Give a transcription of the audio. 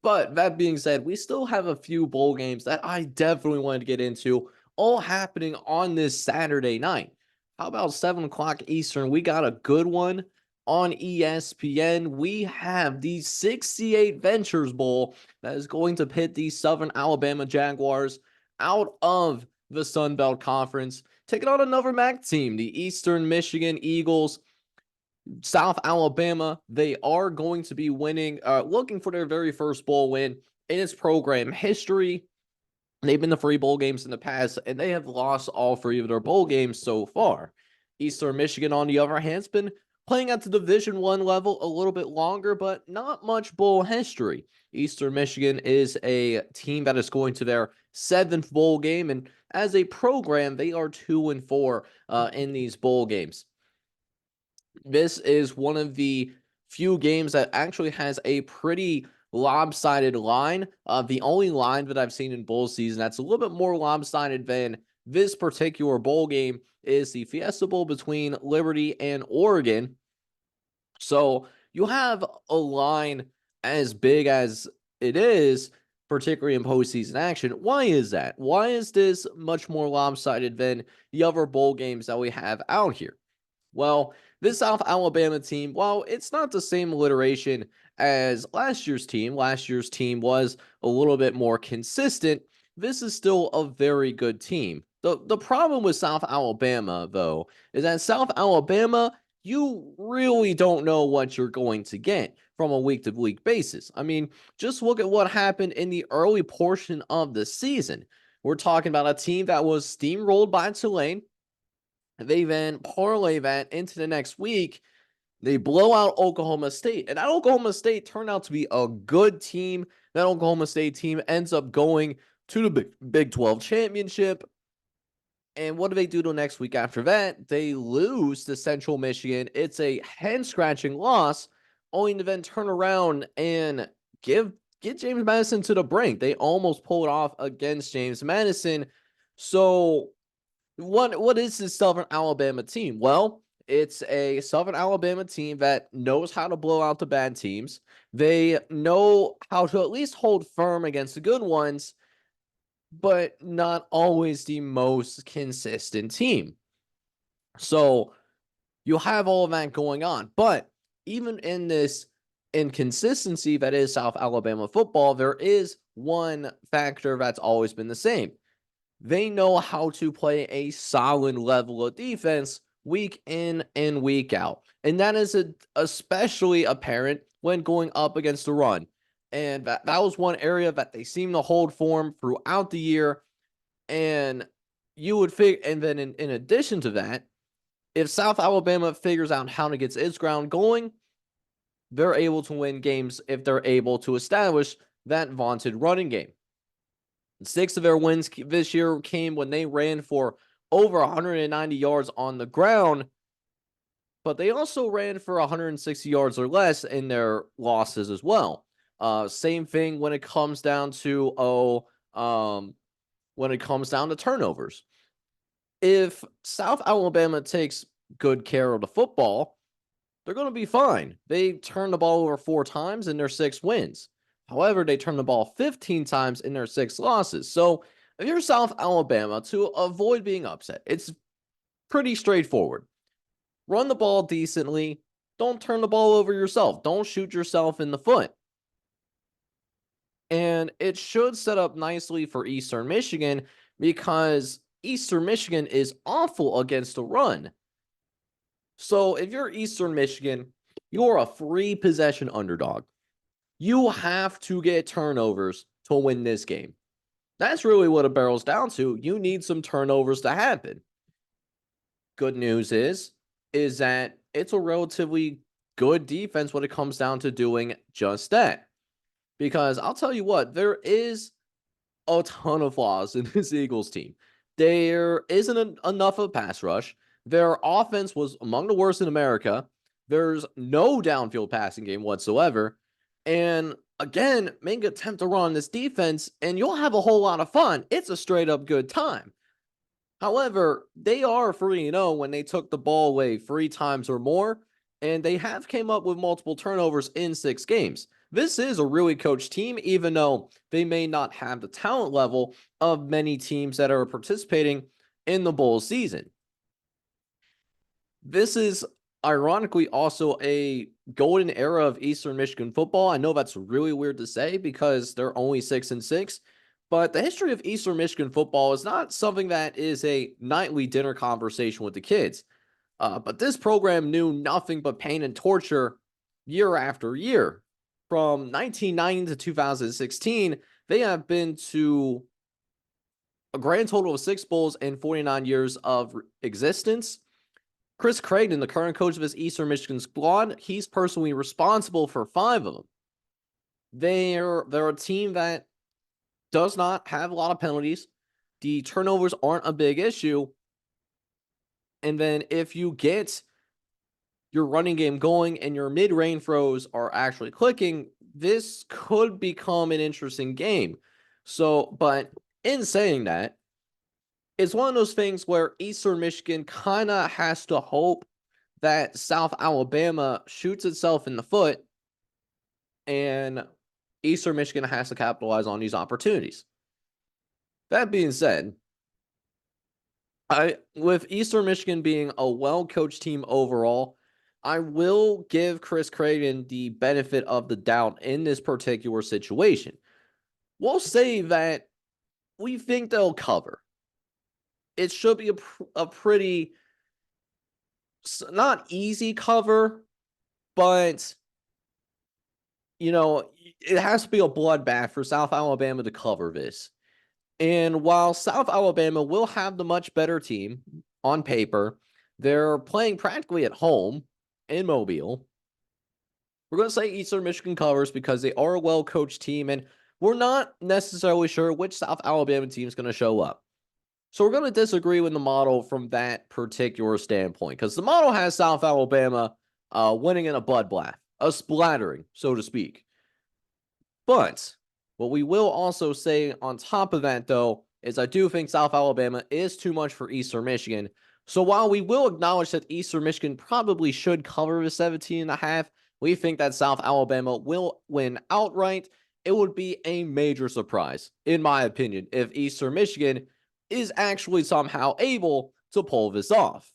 But that being said, we still have a few bowl games that I definitely wanted to get into, all happening on this Saturday night. How about 7 o'clock Eastern? We got a good one on ESPN. We have the 68 Ventures Bowl that is going to pit the Southern Alabama Jaguars out of the Sun Belt Conference, taking on another MAC team, the Eastern Michigan Eagles. South Alabama, they are going to be looking for their very first bowl win in its program history. They've been to 3 bowl games in the past, and they have lost all 3 of their bowl games so far. Eastern Michigan, on the other hand, has been playing at the Division I level a little bit longer, but not much bowl history. Eastern Michigan is a team that is going to their 7th bowl game, and as a program, they are 2-4 in these bowl games. This is one of the few games that actually has a pretty lopsided line. The only line that I've seen in bowl season that's a little bit more lopsided than this particular bowl game is the Fiesta Bowl between Liberty and Oregon. So you have a line as big as it is, particularly in postseason action. Why is that? Why is this much more lopsided than the other bowl games that we have out here? Well, this South Alabama team, while it's not the same alliteration as last year's team was a little bit more consistent. This is still a very good team. The problem with South Alabama, though, is that South Alabama, you really don't know what you're going to get from a week to week basis. I mean, just look at what happened in the early portion of the season. We're talking about a team that was steamrolled by Tulane. They then parlay that into the next week. They blow out Oklahoma State. And that Oklahoma State turned out to be a good team. That Oklahoma State team ends up going to the Big 12 championship. And what do they do the next week after that? They lose to Central Michigan. It's a head-scratching loss, only to then turn around and get James Madison to the brink. They almost pulled off against James Madison. So what is this Southern Alabama team? Well, it's a Southern Alabama team that knows how to blow out the bad teams. They know how to at least hold firm against the good ones, but not always the most consistent team. So you'll have all of that going on. But even in this inconsistency that is South Alabama football, there is one factor that's always been the same. They know how to play a solid level of defense week in and week out. And that is especially apparent when going up against the run. And that was one area that they seem to hold form throughout the year. And you would figure, and then in addition to that, if South Alabama figures out how to get its ground going, they're able to win games if they're able to establish that vaunted running game. 6 of their wins this year came when they ran for over 190 yards on the ground, but they also ran for 160 yards or less in their losses as well. Same thing when it comes down to turnovers. If South Alabama takes good care of the football, they're going to be fine. They turned the ball over 4 times in their 6 wins. However, they turned the ball 15 times in their 6 losses. So if you're South Alabama, to avoid being upset, it's pretty straightforward. Run the ball decently. Don't turn the ball over yourself. Don't shoot yourself in the foot. And it should set up nicely for Eastern Michigan because Eastern Michigan is awful against the run. So if you're Eastern Michigan, you're a 3-possession underdog. You have to get turnovers to win this game. That's really what it barrels down to. You need some turnovers to happen. Good news is that it's a relatively good defense when it comes down to doing just that. Because I'll tell you what, there is a ton of flaws in this Eagles team. There isn't enough of a pass rush. Their offense was among the worst in America. There's no downfield passing game whatsoever. And again, make an attempt to run this defense, and you'll have a whole lot of fun. It's a straight up good time. However, they are 3-0 when they took the ball away 3 times or more, and they have came up with multiple turnovers in 6 games. This is a really coached team, even though they may not have the talent level of many teams that are participating in the bowl season. This is ironically also a golden era of Eastern Michigan football. I know that's really weird to say because they're only 6-6, but the history of Eastern Michigan football is not something that is a nightly dinner conversation with the kids. But this program knew nothing but pain and torture year after year. From 1990 to 2016, they have been to a grand total of 6 bowls in 49 years of existence. Chris Creighton, the current coach of his Eastern Michigan squad, he's personally responsible for 5 of them. They're a team that does not have a lot of penalties. The turnovers aren't a big issue. And then if you get your running game going and your mid-range throws are actually clicking, this could become an interesting game. So, but in saying that, it's one of those things where Eastern Michigan kind of has to hope that South Alabama shoots itself in the foot and Eastern Michigan has to capitalize on these opportunities. That being said, with Eastern Michigan being a well-coached team overall, I will give Chris Creighton the benefit of the doubt in this particular situation. We'll say that we think they'll cover. It should be a pretty, not easy cover, but, it has to be a bloodbath for South Alabama to cover this. And while South Alabama will have the much better team on paper, they're playing practically at home in Mobile. We're going to say Eastern Michigan covers because they are a well-coached team, and we're not necessarily sure which South Alabama team is going to show up. So we're going to disagree with the model from that particular standpoint because the model has South Alabama winning in a bloodbath, a splattering, so to speak. But what we will also say on top of that, though, is I do think South Alabama is too much for Eastern Michigan. So while we will acknowledge that Eastern Michigan probably should cover the 17.5, we think that South Alabama will win outright. It would be a major surprise, in my opinion, if Eastern Michigan is actually somehow able to pull this off.